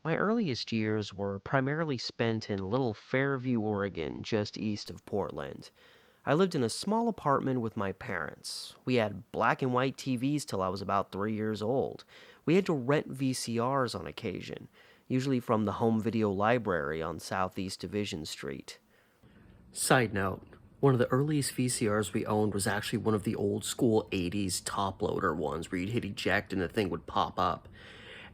My earliest years were primarily spent in Little Fairview, Oregon, just east of Portland. I lived in a small apartment with my parents. We had black and white TVs till I was about 3 years old. We had to rent VCRs on occasion, usually from the home video library on Southeast Division Street. Side note, one of the earliest VCRs we owned was actually one of the old school 80s top loader ones where you'd hit eject and the thing would pop up.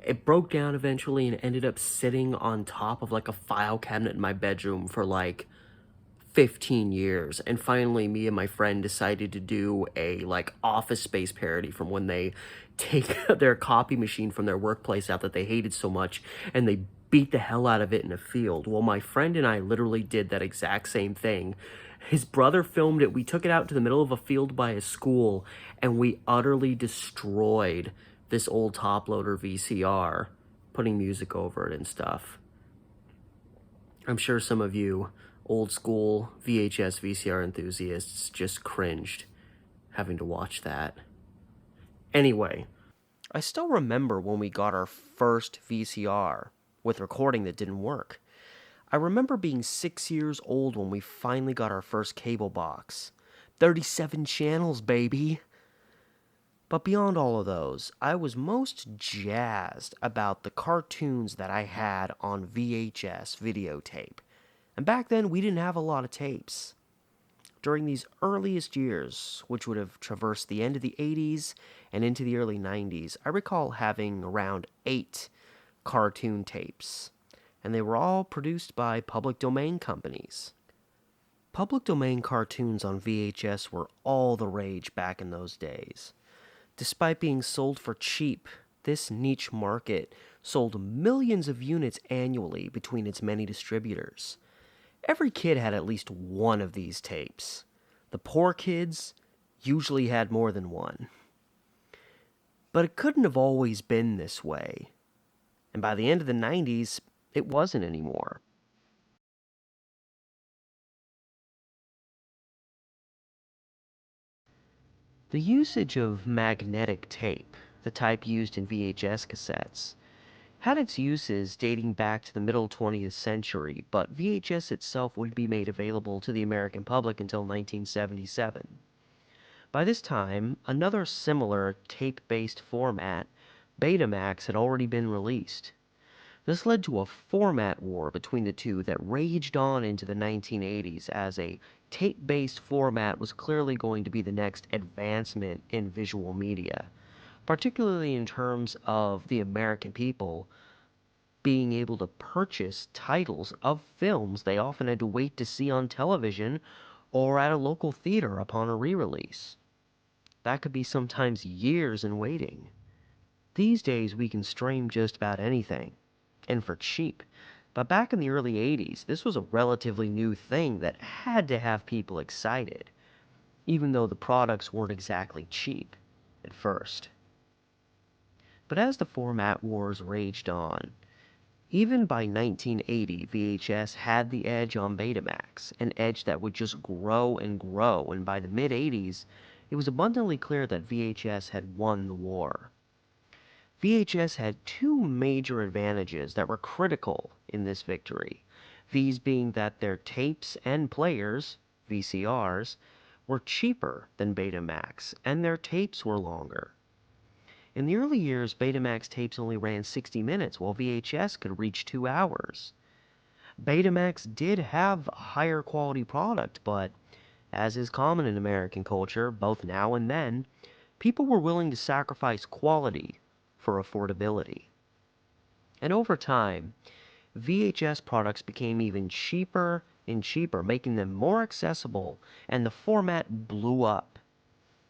It broke down eventually and ended up sitting on top of like a file cabinet in my bedroom for like 15 years. And finally, me and my friend decided to do a like Office Space parody from when they take their copy machine from their workplace out that they hated so much and they beat the hell out of it in a field. Well, my friend and I literally did that exact same thing. His brother filmed it. We took it out to the middle of a field by a school and we utterly destroyed this old top loader VCR, putting music over it and stuff. I'm sure some of you old school VHS VCR enthusiasts just cringed having to watch that. Anyway, I still remember when we got our first VCR with recording that didn't work. I remember being 6 years old when we finally got our first cable box. 37 channels, baby! But beyond all of those, I was most jazzed about the cartoons that I had on VHS videotape. And back then, we didn't have a lot of tapes. During these earliest years, which would have traversed the end of the 80s and into the early 90s, I recall having around 8 cartoon tapes. And they were all produced by public domain companies. Public domain cartoons on VHS were all the rage back in those days. Despite being sold for cheap, this niche market sold millions of units annually between its many distributors. Every kid had at least one of these tapes. The poor kids usually had more than one. But it couldn't have always been this way. And by the end of the 90s, it wasn't anymore. The usage of magnetic tape, the type used in VHS cassettes, had its uses dating back to the middle 20th century, but VHS itself wouldn't be made available to the American public until 1977. By this time, another similar tape-based format, Betamax, had already been released. This led to a format war between the two that raged on into the 1980s as a tape-based format was clearly going to be the next advancement in visual media, particularly in terms of the American people being able to purchase titles of films they often had to wait to see on television or at a local theater upon a re-release. That could be sometimes years in waiting. These days we can stream just about anything, and for cheap. But back in the early 80s, this was a relatively new thing that had to have people excited, even though the products weren't exactly cheap at first. But as the format wars raged on, even by 1980, VHS had the edge on Betamax, an edge that would just grow and grow, and by the mid-80s, it was abundantly clear that VHS had won the war. VHS had two major advantages that were critical in this victory, these being that their tapes and players, VCRs, were cheaper than Betamax, and their tapes were longer. In the early years, Betamax tapes only ran 60 minutes, while VHS could reach 2 hours. Betamax did have a higher quality product, but as is common in American culture, both now and then, people were willing to sacrifice quality for affordability. And over time, VHS products became even cheaper and cheaper, making them more accessible, and the format blew up.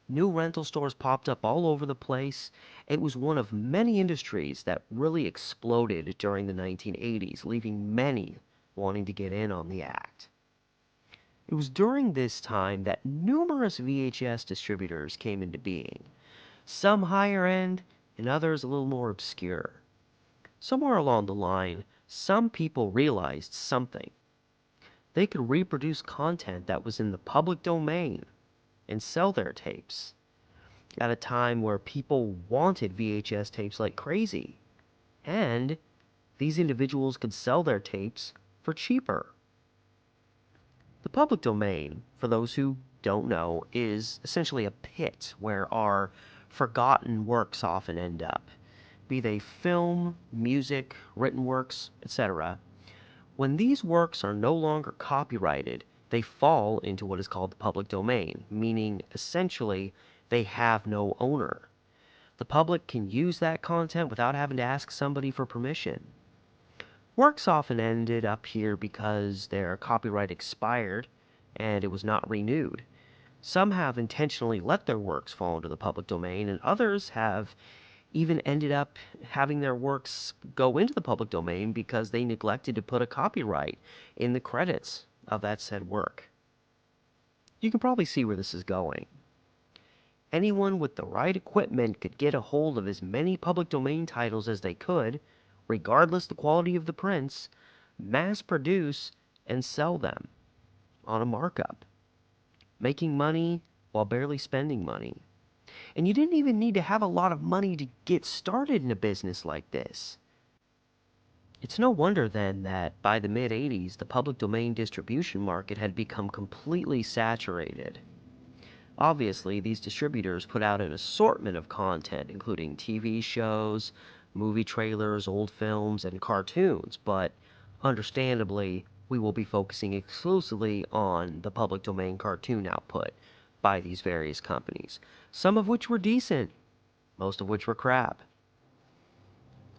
New rental stores popped up all over the place. It was one of many industries that really exploded during the 1980s, leaving many wanting to get in on the act. It was during this time that numerous VHS distributors came into being, some higher end and others a little more obscure. Somewhere along the line, some people realized something. They could reproduce content that was in the public domain and sell their tapes at a time where people wanted VHS tapes like crazy. And these individuals could sell their tapes for cheaper. The public domain, for those who don't know, is essentially a pit where our forgotten works often end up, be they film, music, written works, etc. When these works are no longer copyrighted, they fall into what is called the public domain, meaning essentially they have no owner. The public can use that content without having to ask somebody for permission. Works often ended up here because their copyright expired and it was not renewed. Some have intentionally let their works fall into the public domain, and others have even ended up having their works go into the public domain because they neglected to put a copyright in the credits of that said work. You can probably see where this is going. Anyone with the right equipment could get a hold of as many public domain titles as they could, regardless the quality of the prints, mass produce, and sell them on a markup, making money while barely spending money. And you didn't even need to have a lot of money to get started in a business like this. It's no wonder then that by the mid-80s, the public domain distribution market had become completely saturated. Obviously, these distributors put out an assortment of content, including TV shows, movie trailers, old films, and cartoons, but understandably, we will be focusing exclusively on the public domain cartoon output by these various companies, some of which were decent, most of which were crap.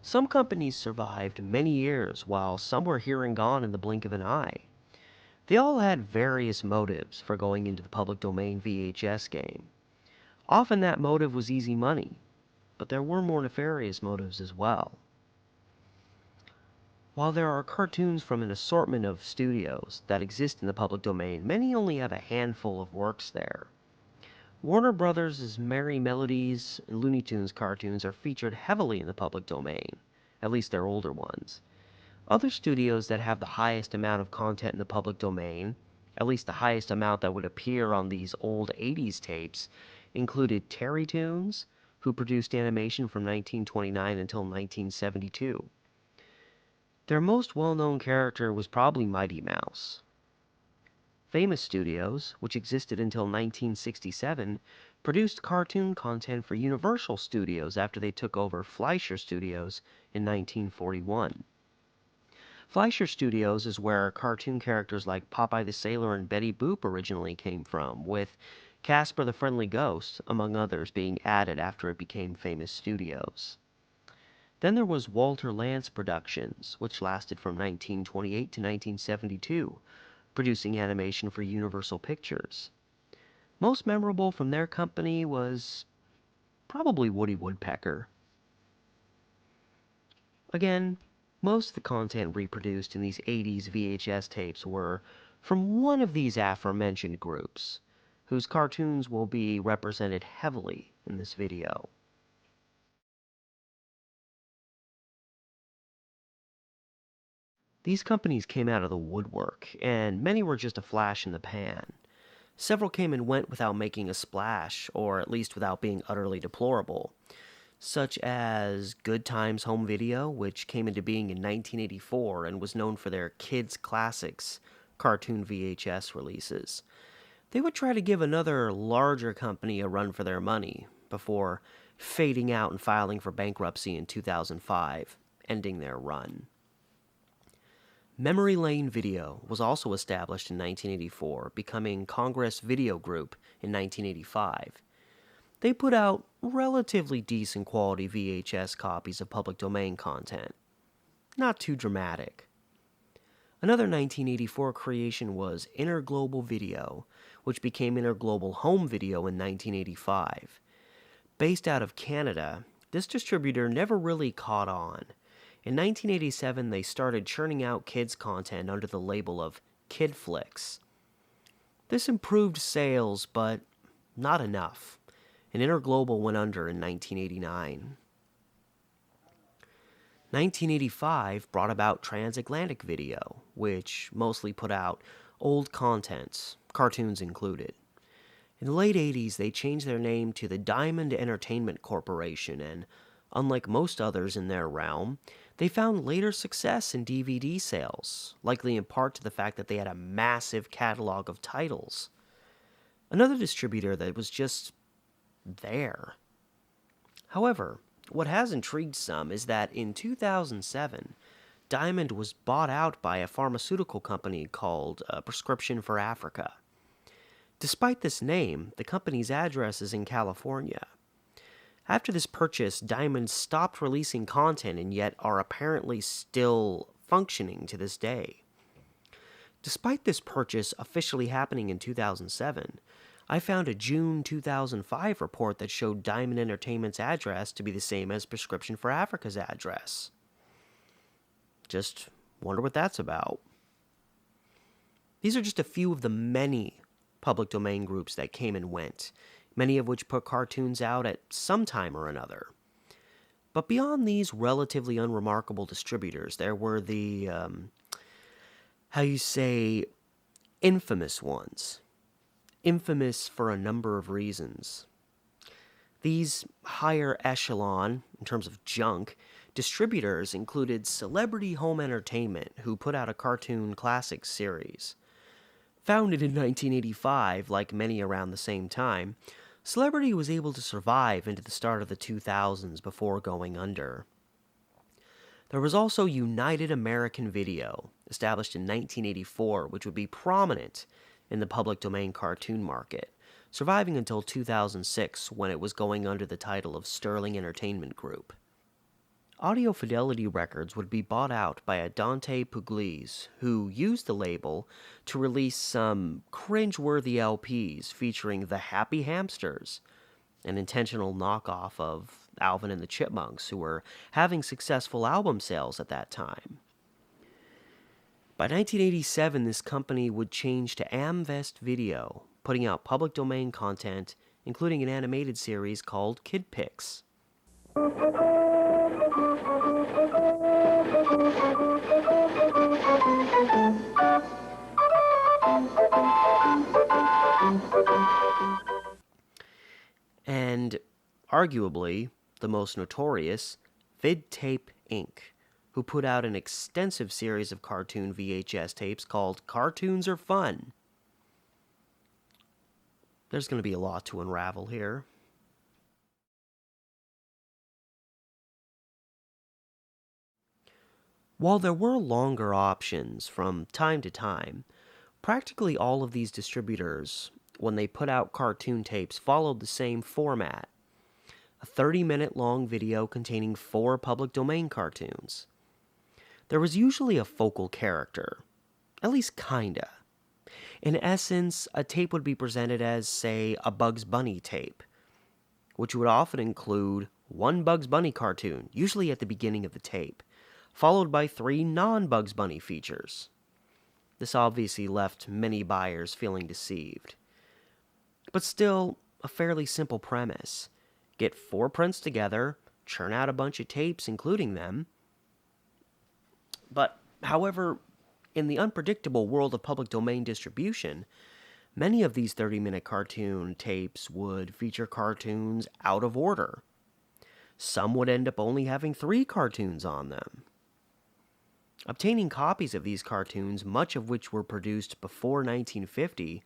Some companies survived many years, while some were here and gone in the blink of an eye. They all had various motives for going into the public domain VHS game. Often that motive was easy money, but there were more nefarious motives as well. While there are cartoons from an assortment of studios that exist in the public domain, many only have a handful of works there. Warner Brothers' Merry Melodies and Looney Tunes cartoons are featured heavily in the public domain, at least their older ones. Other studios that have the highest amount of content in the public domain, at least the highest amount that would appear on these old 80s tapes, included Terrytoons, who produced animation from 1929 until 1972. Their most well-known character was probably Mighty Mouse. Famous Studios, which existed until 1967, produced cartoon content for Universal Studios after they took over Fleischer Studios in 1941. Fleischer Studios is where cartoon characters like Popeye the Sailor and Betty Boop originally came from, with Casper the Friendly Ghost, among others, being added after it became Famous Studios. Then there was Walter Lantz Productions, which lasted from 1928 to 1972, producing animation for Universal Pictures. Most memorable from their company was probably Woody Woodpecker. Again, most of the content reproduced in these 80s VHS tapes were from one of these aforementioned groups, whose cartoons will be represented heavily in this video. These companies came out of the woodwork, and many were just a flash in the pan. Several came and went without making a splash, or at least without being utterly deplorable, such as Good Times Home Video, which came into being in 1984 and was known for their Kids Classics cartoon VHS releases. They would try to give another larger company a run for their money before fading out and filing for bankruptcy in 2005, ending their run. Memory Lane Video was also established in 1984, becoming Congress Video Group in 1985. They put out relatively decent quality VHS copies of public domain content. Not too dramatic. Another 1984 creation was Interglobal Video, which became Interglobal Home Video in 1985. Based out of Canada, this distributor never really caught on. In 1987, they started churning out kids' content under the label of Kid Flicks. This improved sales, but not enough, and Interglobal went under in 1989. 1985 brought about Transatlantic Video, which mostly put out old contents, cartoons included. In the late 80s, they changed their name to the Diamond Entertainment Corporation, and unlike most others in their realm, They found later success in DVD sales, likely in part to the fact that they had a massive catalog of titles. Another distributor that was just there. However, what has intrigued some is that in 2007, Diamond was bought out by a pharmaceutical company called Prescription for Africa. Despite this name, the company's address is in California. After this purchase, Diamond stopped releasing content and yet are apparently still functioning to this day. Despite this purchase officially happening in 2007, I found a June 2005 report that showed Diamond Entertainment's address to be the same as Prescription for Africa's address. Just wonder what that's about. These are just a few of the many public domain groups that came and went, many of which put cartoons out at some time or another. But beyond these relatively unremarkable distributors, there were the, infamous ones. Infamous for a number of reasons. These higher echelon, in terms of junk, distributors included Celebrity Home Entertainment, who put out a cartoon classics series. Founded in 1985, like many around the same time, Celebrity was able to survive into the start of the 2000s before going under. There was also United American Video, established in 1984, which would be prominent in the public domain cartoon market, surviving until 2006 when it was going under the title of Sterling Entertainment Group. Audio Fidelity Records would be bought out by a Dante Pugliese, who used the label to release some cringe-worthy LPs featuring the Happy Hamsters, an intentional knockoff of Alvin and the Chipmunks, who were having successful album sales at that time. By 1987, this company would change to Amvest Video, putting out public domain content, including an animated series called Kid Pix. And arguably the most notorious, VidTape Inc., who put out an extensive series of cartoon VHS tapes called Cartoons Are Fun. There's going to be a lot to unravel here. While there were longer options from time to time, practically all of these distributors, when they put out cartoon tapes, followed the same format. A 30-minute long video containing 4 public domain cartoons. There was usually a focal character, at least kinda. In essence, a tape would be presented as, say, a Bugs Bunny tape, which would often include one Bugs Bunny cartoon, usually at the beginning of the tape, followed by 3 non-Bugs Bunny features. This obviously left many buyers feeling deceived. But still, a fairly simple premise. Get 4 prints together, churn out a bunch of tapes including them. But, however, in the unpredictable world of public domain distribution, many of these 30-minute cartoon tapes would feature cartoons out of order. Some would end up only having 3 cartoons on them. Obtaining copies of these cartoons, much of which were produced before 1950,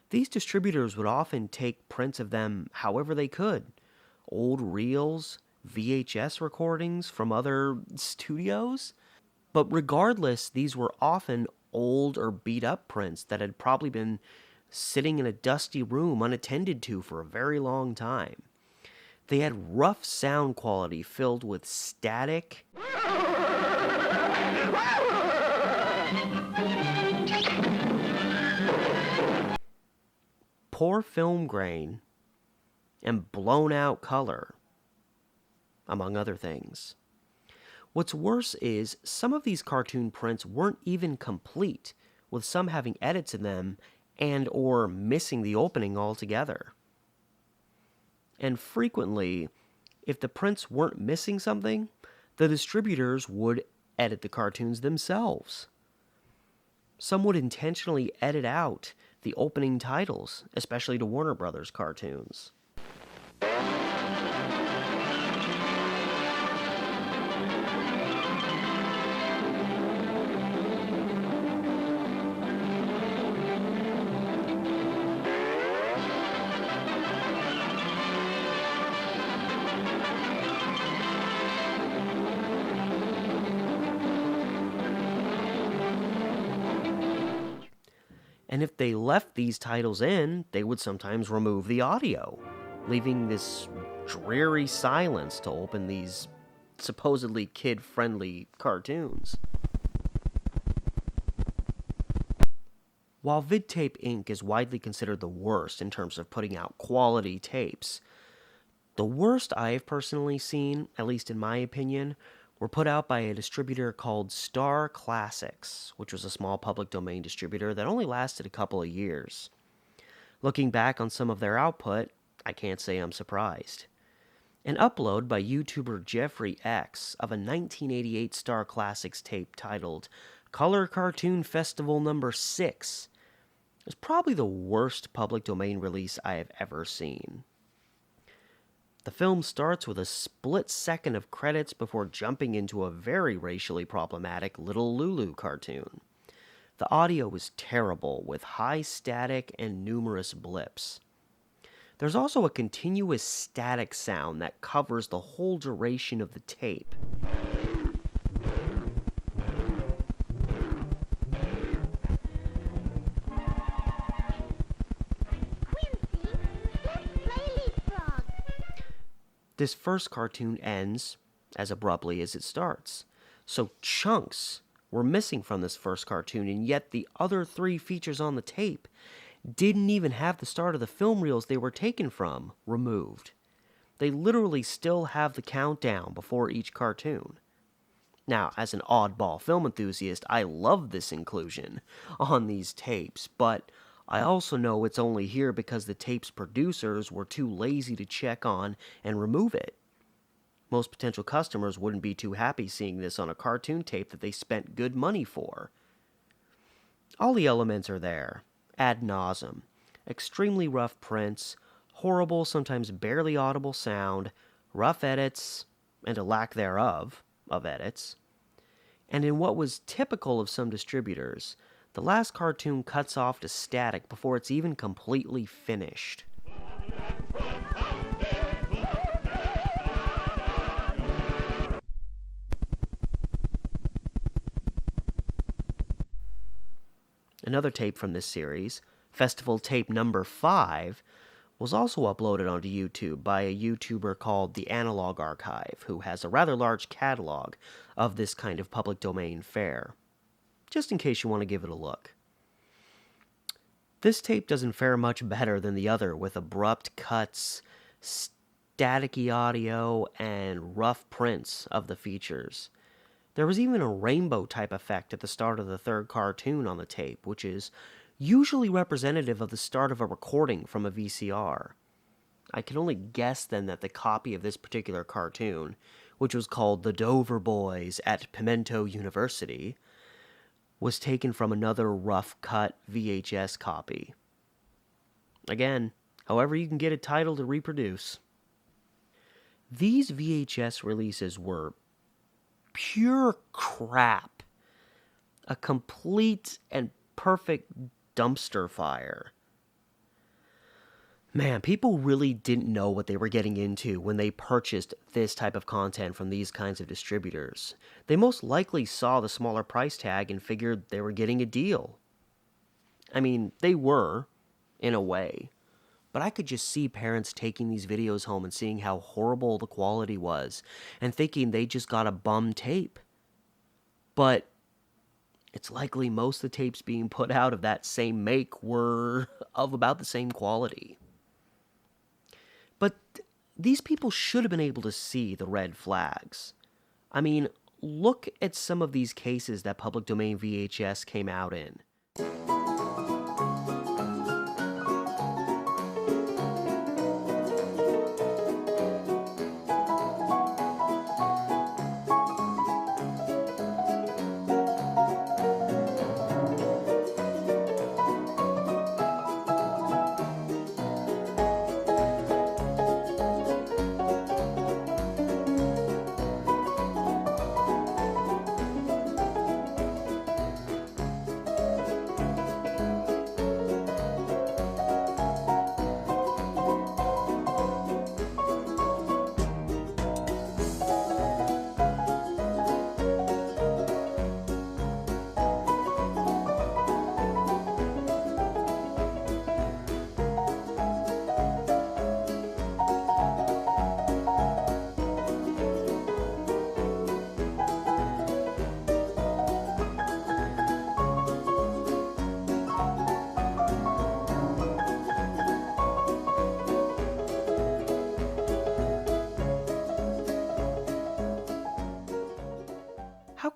these distributors would often take prints of them however they could. Old reels, VHS recordings from other studios. But regardless, these were often old or beat-up prints that had probably been sitting in a dusty room unattended to for a very long time. They had rough sound quality filled with static, poor film grain, and blown-out color, among other things. What's worse is, some of these cartoon prints weren't even complete, with some having edits in them and or missing the opening altogether. And frequently, if the prints weren't missing something, the distributors would edit the cartoons themselves. Some would intentionally edit out the opening titles, especially to Warner Brothers cartoons. And if they left these titles in, they would sometimes remove the audio, leaving this dreary silence to open these supposedly kid-friendly cartoons. While VidTape Inc. is widely considered the worst in terms of putting out quality tapes, the worst I have personally seen, at least in my opinion, were put out by a distributor called Star Classics, which was a small public domain distributor that only lasted a couple of years. Looking back on some of their output, I can't say I'm surprised. An upload by YouTuber Jeffrey X of a 1988 Star Classics tape titled Color Cartoon Festival No. 6 is probably the worst public domain release I have ever seen. The film starts with a split second of credits before jumping into a very racially problematic Little Lulu cartoon. The audio is terrible, with high static and numerous blips. There's also a continuous static sound that covers the whole duration of the tape. This first cartoon ends as abruptly as it starts. So chunks were missing from this first cartoon, and yet the other 3 features on the tape didn't even have the start of the film reels they were taken from removed. They literally still have the countdown before each cartoon. Now, as an oddball film enthusiast, I love this inclusion on these tapes, but I also know it's only here because the tape's producers were too lazy to check on and remove it. Most potential customers wouldn't be too happy seeing this on a cartoon tape that they spent good money for. All the elements are there, ad nauseum. Extremely rough prints, horrible, sometimes barely audible sound, rough edits, and a lack thereof of edits. And in what was typical of some distributors, the last cartoon cuts off to static before it's even completely finished. Another tape from this series, Festival Tape No. 5, was also uploaded onto YouTube by a YouTuber called The Analog Archive, who has a rather large catalog of this kind of public domain fare, just in case you want to give it a look. This tape doesn't fare much better than the other, with abrupt cuts, staticky audio, and rough prints of the features. There was even a rainbow type effect at the start of the third cartoon on the tape, which is usually representative of the start of a recording from a VCR. I can only guess then that the copy of this particular cartoon, which was called The Dover Boys at Pimento University, was taken from another rough-cut VHS copy. Again, however you can get a title to reproduce. These VHS releases were pure crap. A complete and perfect dumpster fire. Man, people really didn't know what they were getting into when they purchased this type of content from these kinds of distributors. They most likely saw the smaller price tag and figured they were getting a deal. I mean, they were, in a way. But I could just see parents taking these videos home and seeing how horrible the quality was and thinking they just got a bum tape. But it's likely most of the tapes being put out of that same make were of about the same quality. But these people should have been able to see the red flags. I mean, look at some of these cases that public domain VHS came out in.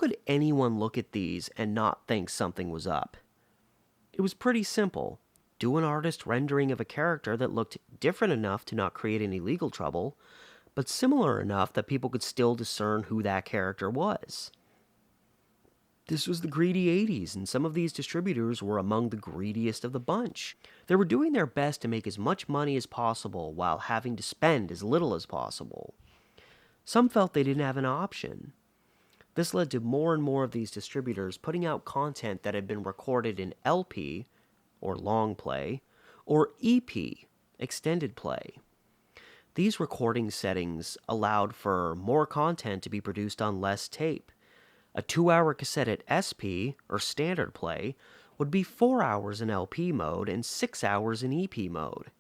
could anyone look at these and not think something was up? It was pretty simple. Do an artist rendering of a character that looked different enough to not create any legal trouble, but similar enough that people could still discern who that character was. This was the greedy 80s, and some of these distributors were among the greediest of the bunch. They were doing their best to make as much money as possible while having to spend as little as possible. Some felt they didn't have an option. This led to more and more of these distributors putting out content that had been recorded in LP, or long play, or EP, extended play. These recording settings allowed for more content to be produced on less tape. A 2-hour cassette at SP, or standard play, would be 4 hours in LP mode and 6 hours in EP mode.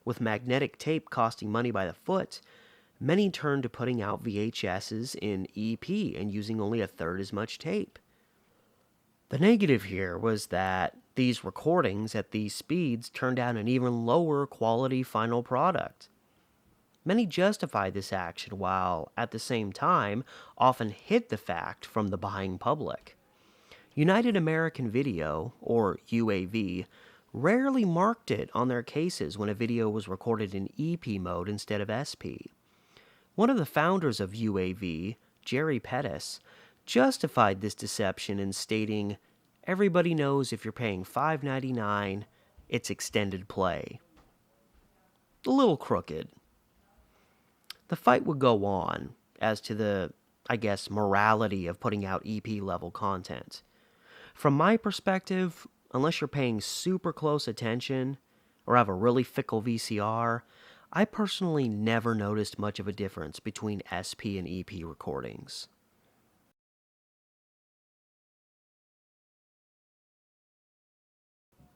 With magnetic tape costing money by the foot, many turned to putting out VHSs in EP and using only a third as much tape. The negative here was that these recordings at these speeds turned out an even lower quality final product. Many justified this action while, at the same time, often hid the fact from the buying public. United American Video, or UAV, rarely marked it on their cases when a video was recorded in EP mode instead of SP. One of the founders of UAV, Jerry Pettis, justified this deception in stating, "Everybody knows if you're paying $5.99, it's extended play." A little crooked. The fight would go on as to the, morality of putting out EP-level content. From my perspective, unless you're paying super close attention or have a really fickle VCR, I personally never noticed much of a difference between SP and EP recordings.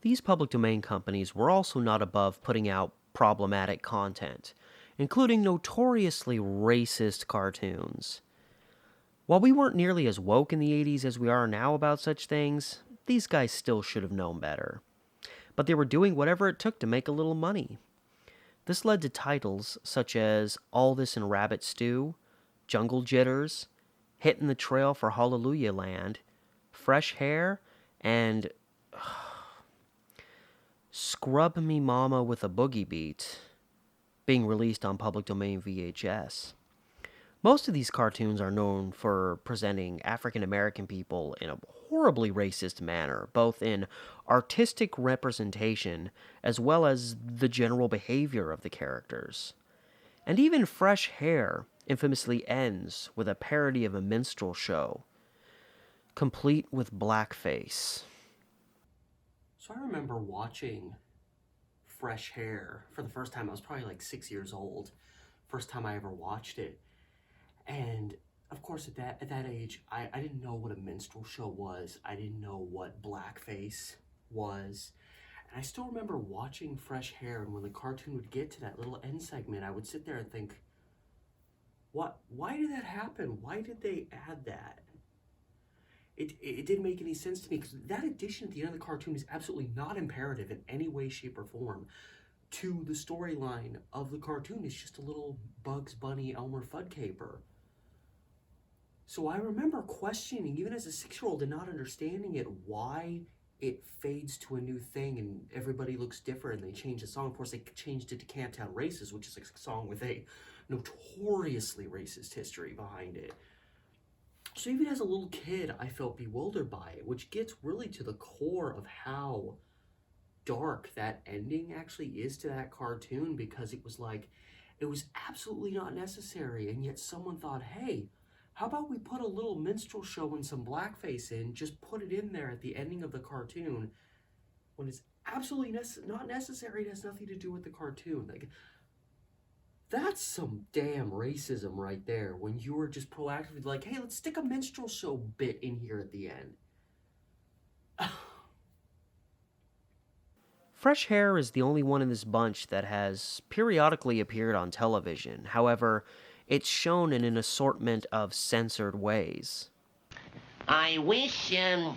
These public domain companies were also not above putting out problematic content, including notoriously racist cartoons. While we weren't nearly as woke in the 80s as we are now about such things, these guys still should have known better. But they were doing whatever it took to make a little money. This led to titles such as All This in Rabbit Stew, Jungle Jitters, Hittin' the Trail for Hallelujah Land, Fresh Hair, and Scrub Me Mama with a Boogie Beat, being released on public domain VHS. Most of these cartoons are known for presenting African American people in a horribly racist manner, both in artistic representation as well as the general behavior of the characters. And even Fresh Hair infamously ends with a parody of a minstrel show, complete with blackface. So I remember watching Fresh Hair for the first time. I was probably like 6 years old. First time I ever watched it. And of course at that age, I didn't know what a minstrel show was. I didn't know what blackface was. And I still remember watching Fresh Hair, and when the cartoon would get to that little end segment, I would sit there and think, why did that happen? Why did they add that? It didn't make any sense to me, because that addition at the end of the cartoon is absolutely not imperative in any way, shape, or form to the storyline of the cartoon. It's just a little Bugs Bunny Elmer Fudd caper. So I remember questioning, even as a 6-year-old, and not understanding it, why it fades to a new thing and everybody looks different, and they change the song. Of course, they changed it to Camptown Races, which is a song with a notoriously racist history behind it. So even as a little kid, I felt bewildered by it, which gets really to the core of how dark that ending actually is to that cartoon, because it was absolutely not necessary, and yet someone thought, hey, how about we put a little minstrel show and some blackface in, just put it in there at the ending of the cartoon, when it's absolutely not necessary. It has nothing to do with the cartoon. That's some damn racism right there, when you were just proactively like, hey, let's stick a minstrel show bit in here at the end. Fresh Hair is the only one in this bunch that has periodically appeared on television. However, it's shown in an assortment of censored ways. I wish I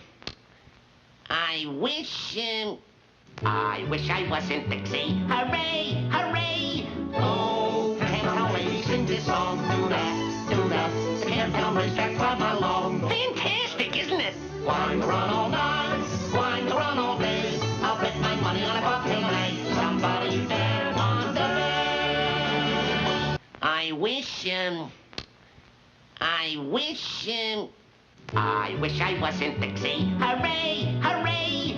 wasn't Dixie. Hooray, hooray! Oh, can't always sing this song. Do that, do that. Can't Come racetrack club along. Fantastic, isn't it? Wine to run all night, wine to run all day. I'll bet my money on a pup tonight. Somebody there wants the race. I wish I wasn't Dixie. Hooray, hooray!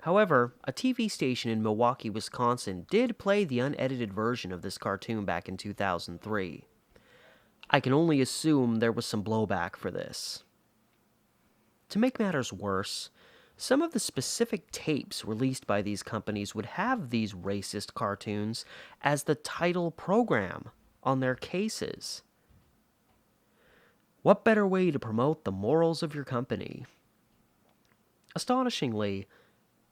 However, a TV station in Milwaukee, Wisconsin did play the unedited version of this cartoon back in 2003. I can only assume there was some blowback for this. To make matters worse, some of the specific tapes released by these companies would have these racist cartoons as the title program on their cases. What better way to promote the morals of your company? Astonishingly,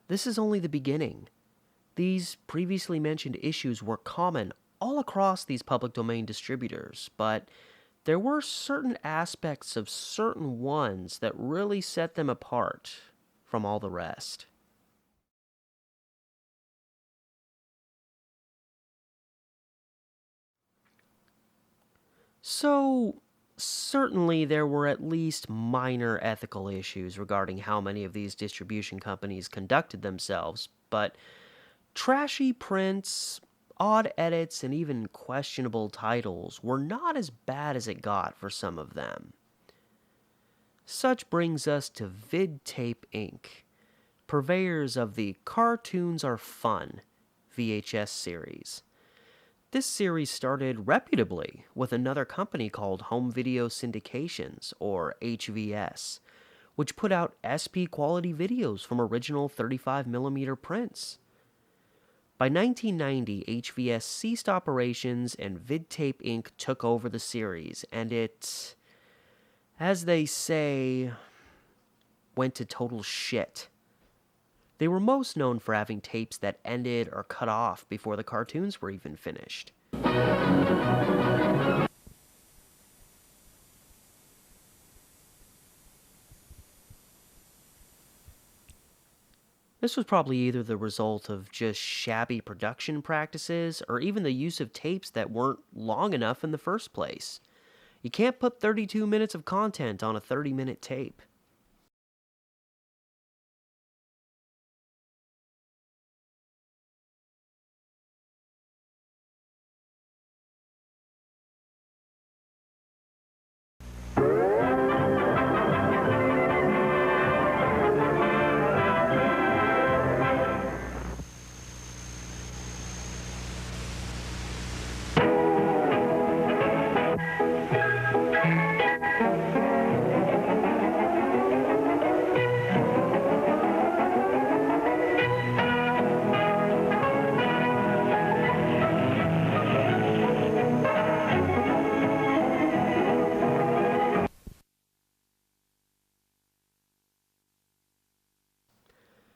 this is only the beginning. These previously mentioned issues were common all across these public domain distributors, but there were certain aspects of certain ones that really set them apart from all the rest. So, certainly there were at least minor ethical issues regarding how many of these distribution companies conducted themselves, but trashy prints, odd edits, and even questionable titles were not as bad as it got for some of them. Such brings us to VidTape Inc., purveyors of the Cartoons Are Fun VHS series. This series started reputably with another company called Home Video Syndications, or HVS, which put out SP quality videos from original 35mm prints. By 1990, HVS ceased operations and VidTape Inc. took over the series, and it, as they say, went to total shit. They were most known for having tapes that ended or cut off before the cartoons were even finished. This was probably either the result of just shabby production practices or even the use of tapes that weren't long enough in the first place. You can't put 32 minutes of content on a 30-minute tape.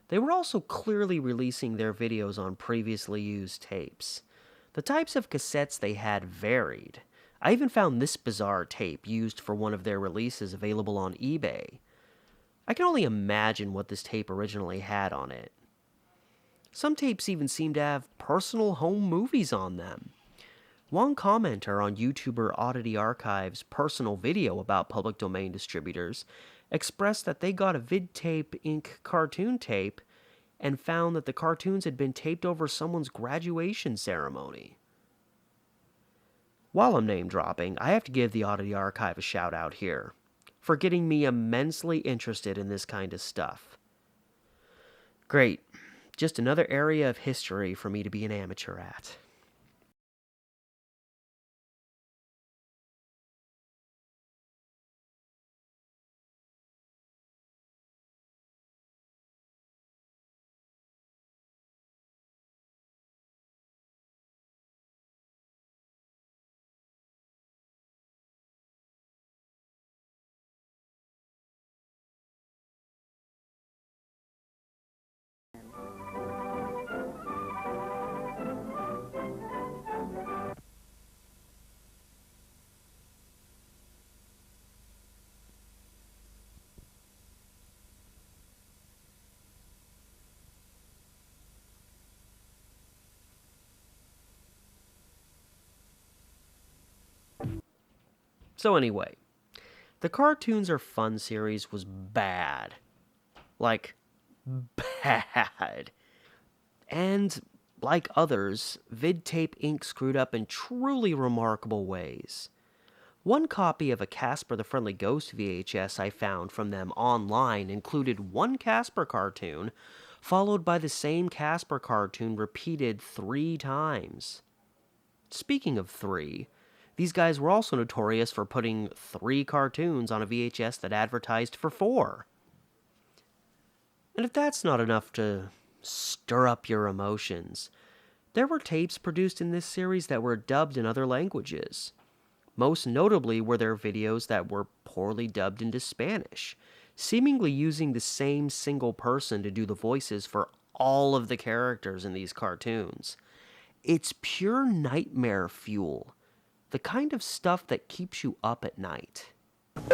They were also clearly releasing their videos on previously used tapes. The types of cassettes they had varied. I even found this bizarre tape used for one of their releases available on eBay. I can only imagine what this tape originally had on it. Some tapes even seem to have personal home movies on them. One commenter on YouTuber Oddity Archive's personal video about public domain distributors expressed that they got a VidTape Inc. cartoon tape and found that the cartoons had been taped over someone's graduation ceremony. While I'm name dropping, I have to give the Oddity Archive a shout out here for getting me immensely interested in this kind of stuff. Great. Just another area of history for me to be an amateur at. So anyway, the Cartoons Are Fun series was bad. Like, bad. And, like others, VidTape Inc. screwed up in truly remarkable ways. One copy of a Casper the Friendly Ghost VHS I found from them online included one Casper cartoon, followed by the same Casper cartoon repeated 3 times. Speaking of 3, these guys were also notorious for putting 3 cartoons on a VHS that advertised for 4. And if that's not enough to stir up your emotions, there were tapes produced in this series that were dubbed in other languages. Most notably were their videos that were poorly dubbed into Spanish, seemingly using the same single person to do the voices for all of the characters in these cartoons. It's pure nightmare fuel, the kind of stuff that keeps you up at night. Y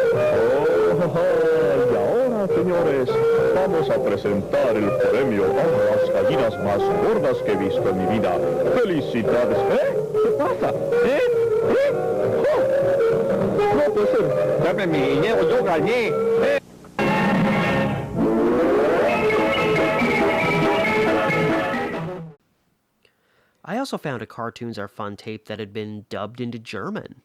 ahora, señores, vamos a presentar el premio a las gallinas más gordas que he visto en mi vida. ¡Felicidades! ¿Qué pasa? No puede ser. Dame mi dinero, yo gané. I also found a Cartoons Are Fun tape that had been dubbed into German.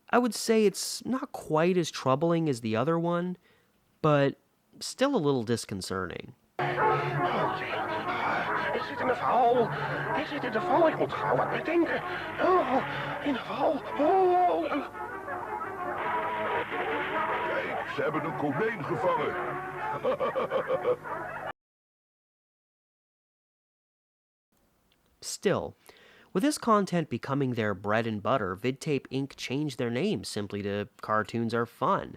I would say it's not quite as troubling as the other one, but still a little disconcerting. Is dit een vrouw? Is dit een vrouw? Ik moet gauw wat bedenken. Oh, een vrouw. Oh. Kijk, ze hebben een konijn gevangen. Still, with this content becoming their bread and butter, VidTape Inc. changed their name simply to Cartoons Are Fun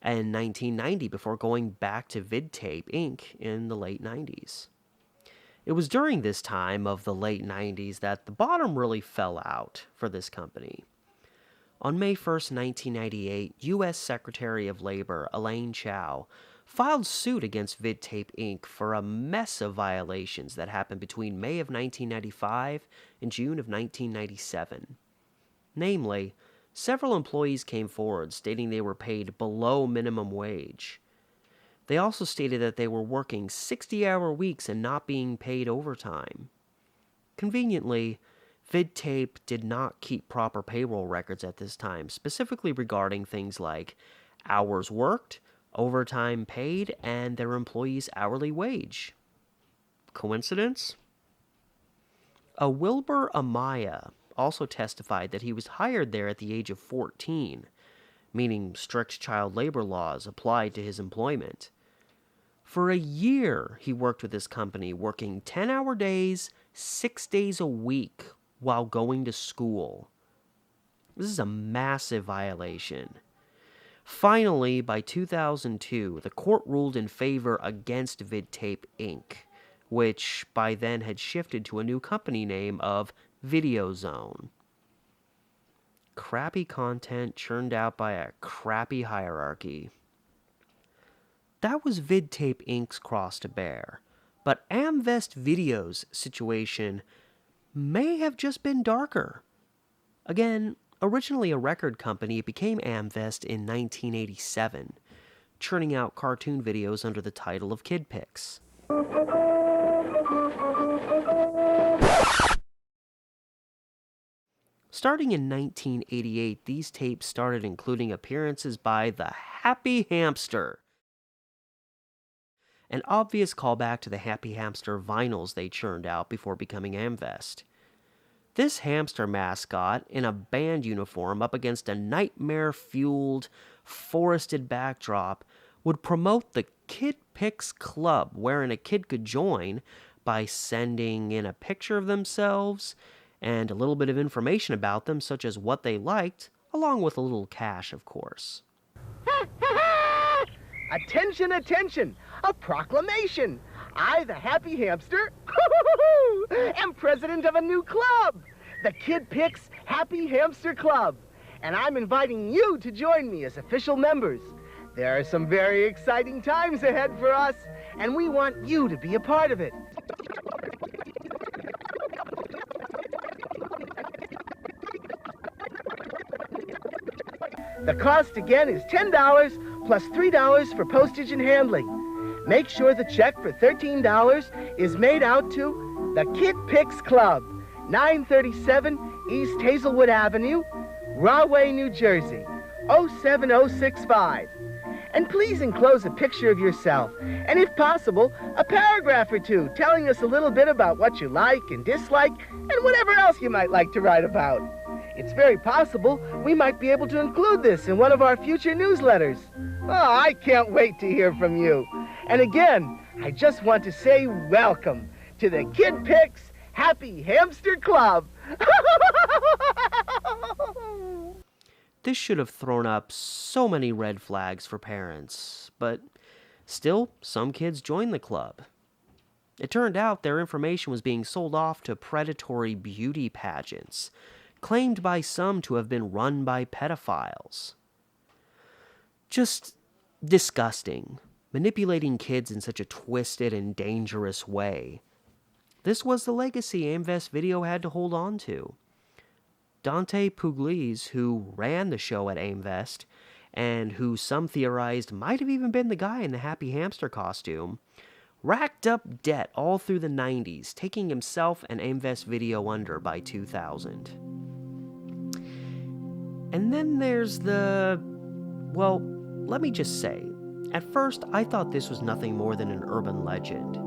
in 1990 before going back to VidTape Inc. in the late 90s. It was during this time of the late 90s that the bottom really fell out for this company. On May 1st, 1998, U.S. Secretary of Labor Elaine Chao filed suit against VidTape Inc. for a mess of violations that happened between May of 1995 and June of 1997. Namely, several employees came forward stating they were paid below minimum wage. They also stated that they were working 60-hour weeks and not being paid overtime. Conveniently, VidTape did not keep proper payroll records at this time, specifically regarding things like hours worked, overtime paid, and their employees' hourly wage. Coincidence? A Wilbur Amaya also testified that he was hired there at the age of 14, meaning strict child labor laws applied to his employment. For a year, he worked with this company, working 10-hour days, 6 days a week, while going to school. This is a massive violation. Finally, by 2002, the court ruled in favor against VidTape Inc., which by then had shifted to a new company name of VideoZone. Crappy content churned out by a crappy hierarchy. That was VidTape Inc.'s cross to bear, but Amvest Video's situation may have just been darker. Again, originally a record company, it became Amvest in 1987, churning out cartoon videos under the title of Kid Pics. Starting in 1988, these tapes started including appearances by the Happy Hamster, an obvious callback to the Happy Hamster vinyls they churned out before becoming Amvest. This hamster mascot, in a band uniform up against a nightmare-fueled, forested backdrop, would promote the Kid Pics Club, wherein a kid could join by sending in a picture of themselves and a little bit of information about them, such as what they liked, along with a little cash, of course. Attention, attention! A proclamation! I, the Happy Hamster, am president of a new club, the Kid Pics Happy Hamster Club, and I'm inviting you to join me as official members. There are some very exciting times ahead for us, and we want you to be a part of it. The cost again is $10 plus $3 for postage and handling. Make sure the check for $13 is made out to the Kid Picks Club, 937 East Hazelwood Avenue, Rahway, New Jersey, 07065. And please enclose a picture of yourself, and if possible, a paragraph or two telling us a little bit about what you like and dislike and whatever else you might like to write about. It's very possible we might be able to include this in one of our future newsletters. Oh, I can't wait to hear from you. And again, I just want to say welcome to the Kid Picks Happy Hamster Club. This should have thrown up so many red flags for parents, but still, some kids joined the club. It turned out their information was being sold off to predatory beauty pageants, claimed by some to have been run by pedophiles. Just disgusting, manipulating kids in such a twisted and dangerous way. This was the legacy Aimvest Video had to hold on to. Dante Pugliese, who ran the show at Aimvest, and who some theorized might have even been the guy in the happy hamster costume, racked up debt all through the 90s, taking himself and Aimvest Video under by 2000. And then there's well, let me just say, at first I thought this was nothing more than an urban legend.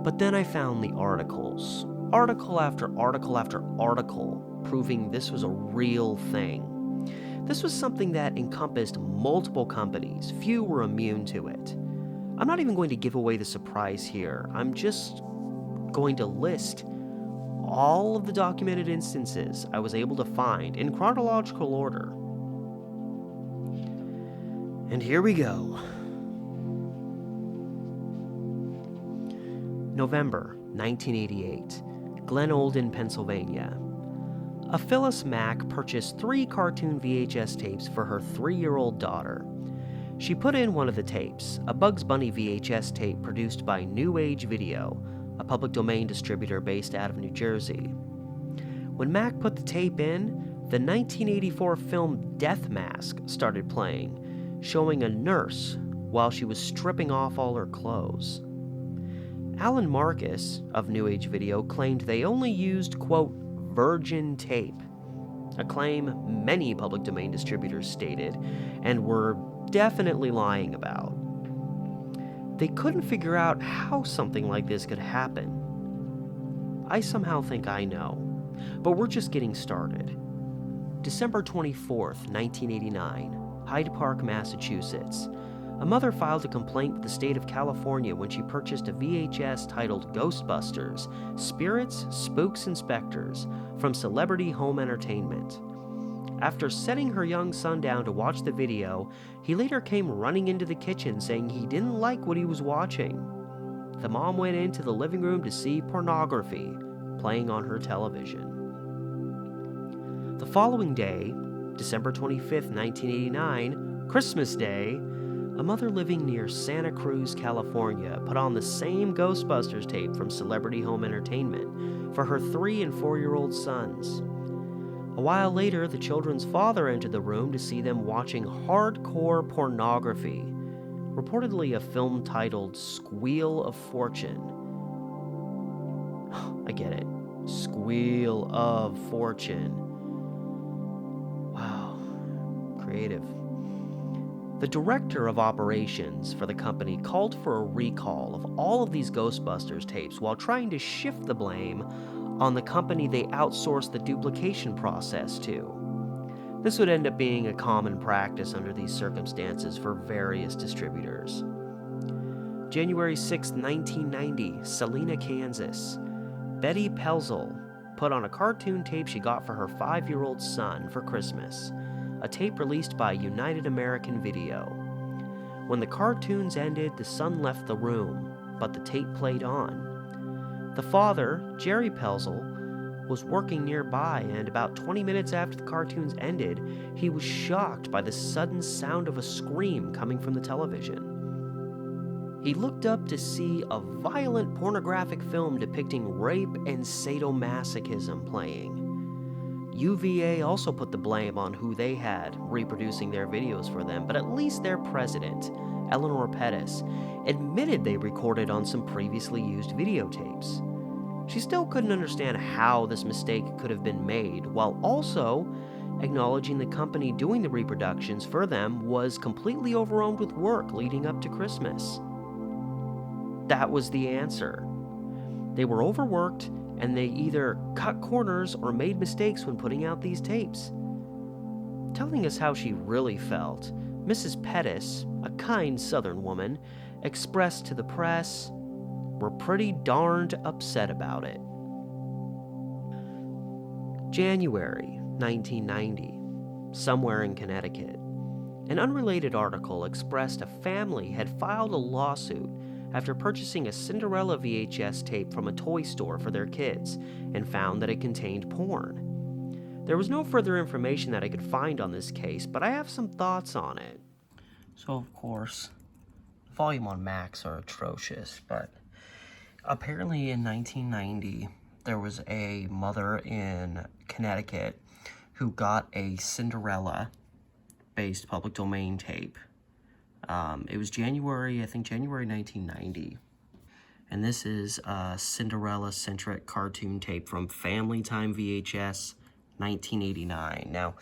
But then I found the articles, article after article after article, proving this was a real thing. This was something that encompassed multiple companies. Few were immune to it. I'm not even going to give away the surprise here. I'm just going to list all of the documented instances I was able to find in chronological order. And here we go. November 1988, Glen Olden, Pennsylvania. A Phyllis Mack purchased 3 cartoon VHS tapes for her 3-year-old daughter. She put in one of the tapes, a Bugs Bunny VHS tape produced by New Age Video, a public domain distributor based out of New Jersey. When Mack put the tape in, the 1984 film Death Mask started playing, showing a nurse while she was stripping off all her clothes. Alan Marcus of New Age Video claimed they only used, quote, virgin tape, a claim many public domain distributors stated and were definitely lying about. They couldn't figure out how something like this could happen. I somehow think I know, but we're just getting started. December 24th, 1989, Hyde Park, Massachusetts. A mother filed a complaint with the state of California when she purchased a VHS titled Ghostbusters, Spirits, Spooks, and Specters from Celebrity Home Entertainment. After setting her young son down to watch the video, he later came running into the kitchen saying he didn't like what he was watching. The mom went into the living room to see pornography playing on her television. The following day, December 25th, 1989, Christmas Day, a mother living near Santa Cruz, California, put on the same Ghostbusters tape from Celebrity Home Entertainment for her 3- and 4-year-old sons. A while later, the children's father entered the room to see them watching hardcore pornography, reportedly a film titled Squeal of Fortune. I get it. Squeal of Fortune. Wow. Creative. The director of operations for the company called for a recall of all of these Ghostbusters tapes while trying to shift the blame on the company they outsourced the duplication process to. This would end up being a common practice under these circumstances for various distributors. January 6, 1990, Salina, Kansas. Betty Pelzel put on a cartoon tape she got for her 5-year-old son for Christmas, a tape released by United American Video. When the cartoons ended, the son left the room, but the tape played on. The father, Jerry Pelzel, was working nearby, and about 20 minutes after the cartoons ended, he was shocked by the sudden sound of a scream coming from the television. He looked up to see a violent pornographic film depicting rape and sadomasochism playing. UVA also put the blame on who they had reproducing their videos for them, but at least their president, Eleanor Pettis, admitted they recorded on some previously used videotapes. She still couldn't understand how this mistake could have been made, while also acknowledging the company doing the reproductions for them was completely overwhelmed with work leading up to Christmas. That was the answer. They were overworked, and they either cut corners or made mistakes when putting out these tapes. Telling us how she really felt, Mrs. Pettis, a kind Southern woman, expressed to the press, "We're pretty darned upset about it." January 1990, somewhere in Connecticut. An unrelated article expressed a family had filed a lawsuit after purchasing a Cinderella VHS tape from a toy store for their kids and found that it contained porn. There was no further information that I could find on this case, but I have some thoughts on it. So, of course, the volume on Macs are atrocious, but apparently in 1990, there was a mother in Connecticut who got a Cinderella-based public domain tape. It was January 1990. And this is a Cinderella-centric cartoon tape from Family Time VHS, 1989. Now,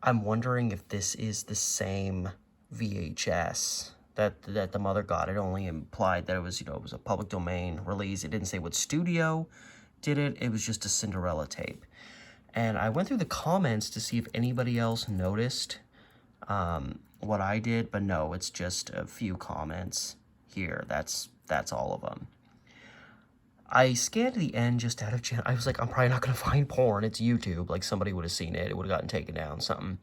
I'm wondering if this is the same VHS that the mother got. It only implied that it was, it was a public domain release. It didn't say what studio did it. It was just a Cinderella tape. And I went through the comments to see if anybody else noticed what I did, but no, it's just a few comments here. That's all of them. I scanned to the end just out of I was like, I'm probably not going to find porn. It's YouTube. Like, somebody would have seen it. It would have gotten taken down, something.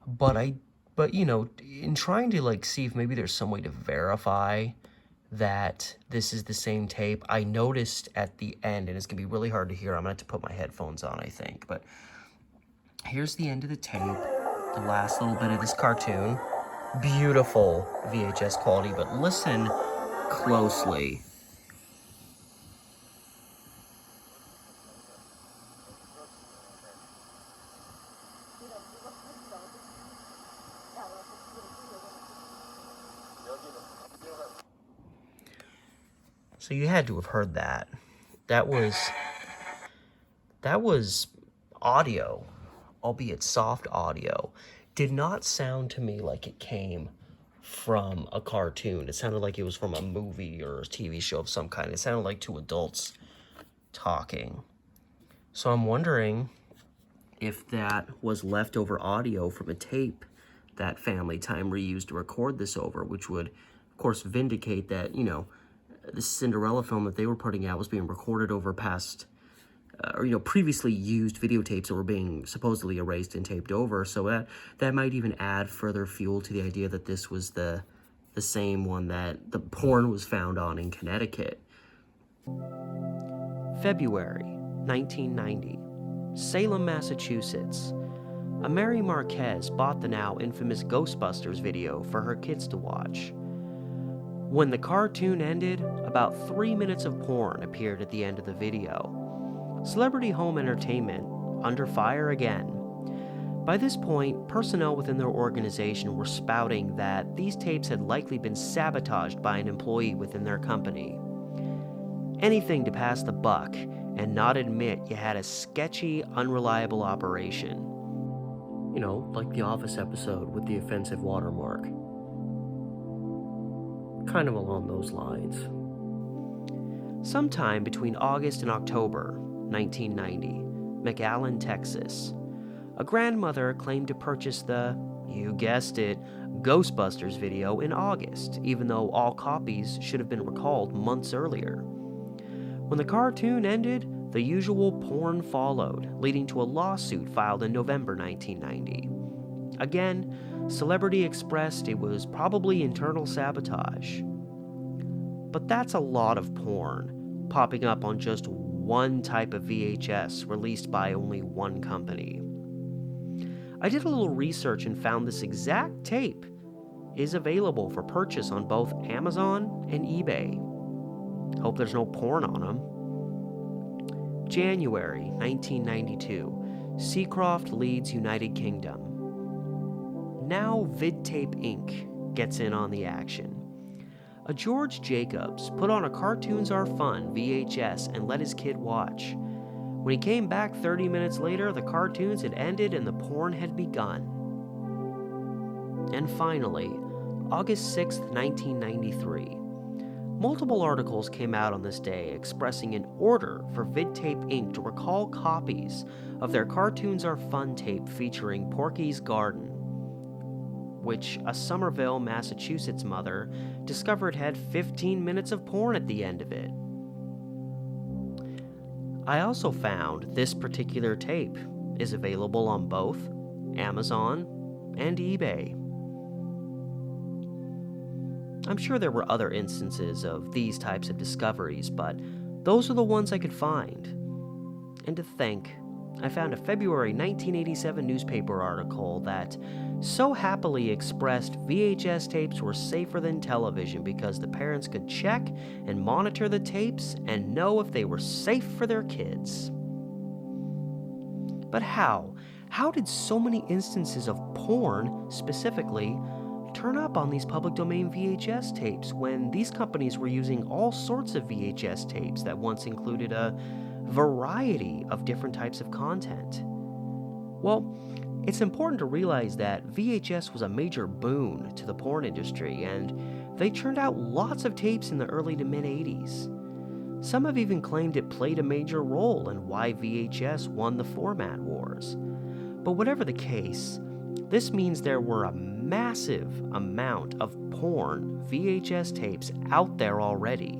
But in trying to, see if maybe there's some way to verify that this is the same tape, I noticed at the end, and it's going to be really hard to hear. I'm going to have to put my headphones on, I think. But here's the end of the tape. The last little bit of this cartoon. Beautiful VHS quality, but listen closely. So you had to have heard that. That was audio, albeit soft audio. Did not sound to me like it came from a cartoon. It sounded like it was from a movie or a TV show of some kind. It sounded like two adults talking. So I'm wondering if that was leftover audio from a tape that Family Time reused to record this over, which would, of course, vindicate that, the Cinderella film that they were putting out was being recorded over past, previously used videotapes that were being supposedly erased and taped over. So that might even add further fuel to the idea that this was the same one that the porn was found on in Connecticut. February 1990, Salem, Massachusetts. A Mary Marquez bought the now infamous Ghostbusters video for her kids to watch. When the cartoon ended, about 3 minutes of porn appeared at the end of the video. Celebrity Home Entertainment, under fire again. By this point, personnel within their organization were spouting that these tapes had likely been sabotaged by an employee within their company. Anything to pass the buck and not admit you had a sketchy, unreliable operation. Like the Office episode with the offensive watermark. Kind of along those lines. Sometime between August and October 1990, McAllen, Texas, a grandmother claimed to purchase the, you guessed it, Ghostbusters video in August, even though all copies should have been recalled months earlier. When the cartoon ended, the usual porn followed, leading to a lawsuit filed in November 1990. Again, Celebrity expressed it was probably internal sabotage. But that's a lot of porn, popping up on just one type of VHS released by only one company. I did a little research and found this exact tape is available for purchase on both Amazon and eBay. Hope there's no porn on them. January 1992, Seacroft, Leeds, United Kingdom. Now VidTape Inc. gets in on the action. A George Jacobs put on a Cartoons Are Fun VHS and let his kid watch. When he came back 30 minutes later, the cartoons had ended and the porn had begun. And finally, August 6, 1993. Multiple articles came out on this day expressing an order for VidTape Inc. to recall copies of their Cartoons Are Fun tape featuring Porky's Garden, which a Somerville, Massachusetts mother discovered had 15 minutes of porn at the end of it. I also found this particular tape is available on both Amazon and eBay. I'm sure there were other instances of these types of discoveries, but those are the ones I could find. And to think, I found a February 1987 newspaper article that so happily expressed VHS tapes were safer than television because the parents could check and monitor the tapes and know if they were safe for their kids. But how? How did so many instances of porn, specifically, turn up on these public domain VHS tapes when these companies were using all sorts of VHS tapes that once included a variety of different types of content? Well, it's important to realize that VHS was a major boon to the porn industry, and they churned out lots of tapes in the early to mid-80s. Some have even claimed it played a major role in why VHS won the format wars. But whatever the case, this means there were a massive amount of porn VHS tapes out there already.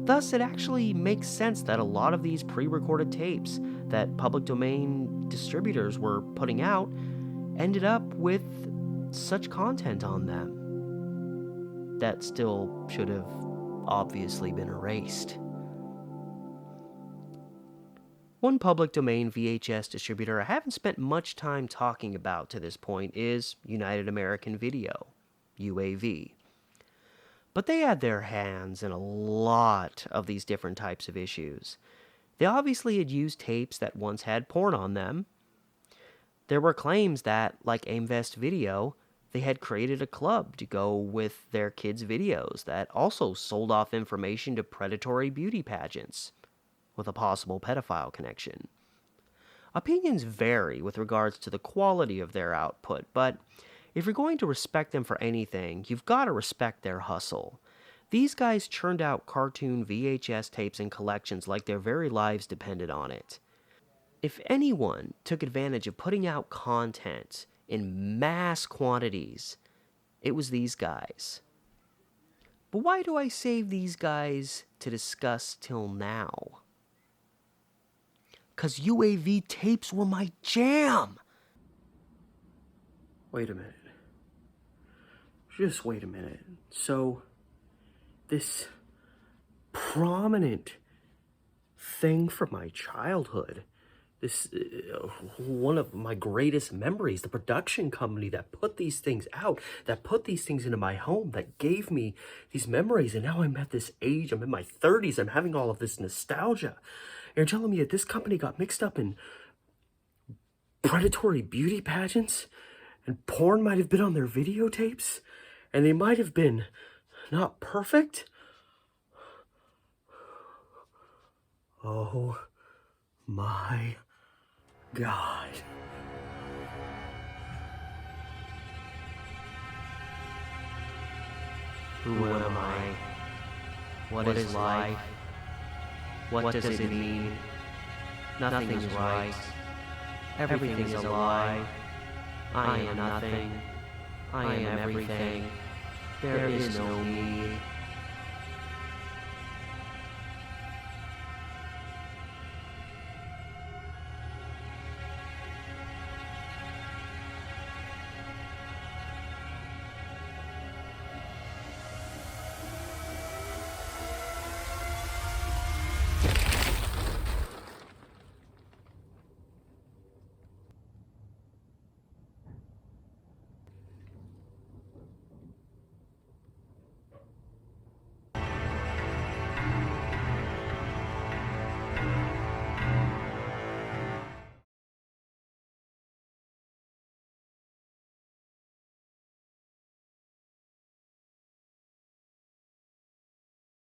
Thus, it actually makes sense that a lot of these pre-recorded tapes that public domain distributors were putting out ended up with such content on them that still should have obviously been erased. One public domain VHS distributor I haven't spent much time talking about to this point is United American Video, UAV. But they had their hands in a lot of these different types of issues. They obviously had used tapes that once had porn on them. There were claims that, like Aimvest Video, they had created a club to go with their kids' videos that also sold off information to predatory beauty pageants, with a possible pedophile connection. Opinions vary with regards to the quality of their output, but if you're going to respect them for anything, you've got to respect their hustle. These guys churned out cartoon VHS tapes and collections like their very lives depended on it. If anyone took advantage of putting out content in mass quantities, it was these guys. But why do I save these guys to discuss till now? 'Cause UAV tapes were my jam! Wait a minute. Just wait a minute. So, this prominent thing from my childhood, this one of my greatest memories, the production company that put these things out, that put these things into my home, that gave me these memories, and now I'm at this age, I'm in my 30s, I'm having all of this nostalgia. You're telling me that this company got mixed up in predatory beauty pageants, and porn might have been on their videotapes, and they might have been not perfect? Oh my God. Who am I? What is life? What does it mean? Nothing is right. Everything is a lie. I am nothing. I am everything. There is no me.